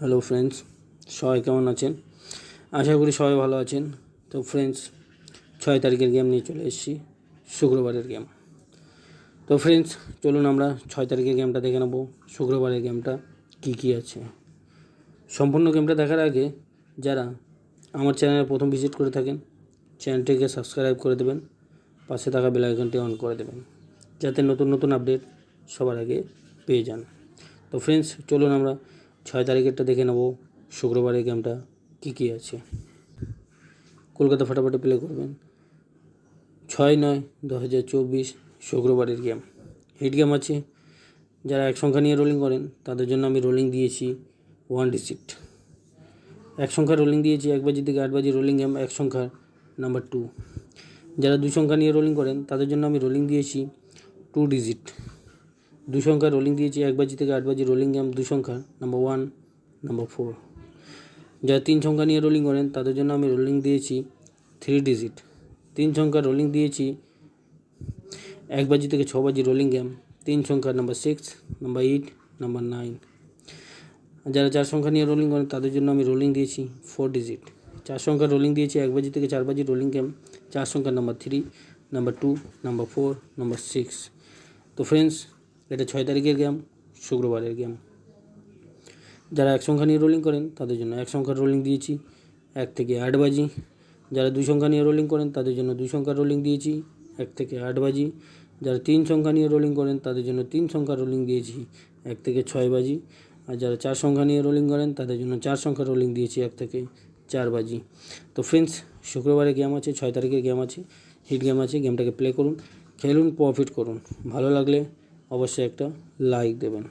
Hello friends, সবাই কেমন আছেন? আশা করি সবাই ভালো আছেন। তো ফ্রেন্ডস, 6 তারিখের গেম নিয়ে চলে এসেছি, শুক্রবারের গেম। তো ফ্রেন্ডস, চলুন আমরা 6 তারিখের গেমটা দেখে নেব। শুক্রবারের গেমটা কী আছে। সম্পূর্ণ গেমটা দেখার আগে যারা আমার চ্যানেলে প্রথম ভিজিট করে থাকেন, চ্যানেলটিকে সাবস্ক্রাইব করে দেবেন, পাশে থাকা বেল আইকনটি অন করে দেবেন, যাতে নতুন নতুন আপডেট সবার আগে পেয়ে যান। তো ফ্রেন্ডস, চলুন আমরা 6 তারিখেরটা দেখে নেব। শুক্রবারের গেমটা কী আছে। কলকাতা ফটাফটে প্লে করবেন। 6/9/2024 শুক্রবারের গেম। হিট গেম আছে। যারা এক সংখ্যা নিয়ে রোলিং করেন তাদের জন্য আমি রোলিং দিয়েছি 1 ডিজিট। এক সংখ্যা রোলিং দিয়েছি 1 বাজি থেকে 8 বাজি রোলিং গেম, এক সংখ্যার নাম্বার 2। যারা 2 সংখ্যা নিয়ে রোলিং করেন তাদের জন্য আমি রোলিং দিয়েছি 2 ডিজিট। 2 সংখ্যা রোলিং দিয়েছি 1 বাজি থেকে 8 বাজি রোলিং গেম, 2 সংখ্যা নাম্বার 1, নাম্বার 4। যারা 3 সংখ্যা নিয়ে রোলিং করেন তাদের জন্য আমি রোলিং দিয়েছি 3 ডিজিট। 3 সংখ্যা রোলিং দিয়েছি 1 বাজি থেকে 6 বাজি রোলিং গেম, 3 সংখ্যা নাম্বার 6, নাম্বার 8, নাম্বার 9। যারা 4 সংখ্যা নিয়ে রোলিং করেন তাদের জন্য আমি রোলিং দিয়েছি 4 ডিজিট। 4 সংখ্যা রোলিং দিয়েছি 1 বাজি থেকে 4 বাজি রোলিং গেম, 4 সংখ্যা নাম্বার 3, নাম্বার 2, নাম্বার 4, নাম্বার 6। তো ফ্রেন্ডস, এটা 6 তারিখের গেম, শুক্রবারের গেম। যারা এক সংখ্যা নিয়ে রোলিং করেন তাদের জন্য এক সংখ্যার রোলিং দিয়েছি 1 থেকে 8 বাজি। যারা 2 সংখ্যা নিয়ে রোলিং করেন তাদের জন্য 2 সংখ্যার রোলিং দিয়েছি 1 থেকে 8 বাজি। যারা 3 সংখ্যা নিয়ে রোলিং করেন তাদের জন্য 3 সংখ্যার রোলিং দিয়েছি 1 থেকে 6 বাজি। আর যারা 4 সংখ্যা নিয়ে রোলিং করেন তাদের জন্য 4 সংখ্যার রোলিং দিয়েছি 1 থেকে 4 বাজি। তো ফ্রেন্ডস, শুক্রবারে গেম আছে, 6 তারিখের গেম আছে, হিট গেম আছে। গেমটাকে প্লে করুন, খেলুন, প্রফিট করুন। ভালো লাগলে অবশ্যই একটা লাইক দেবেন।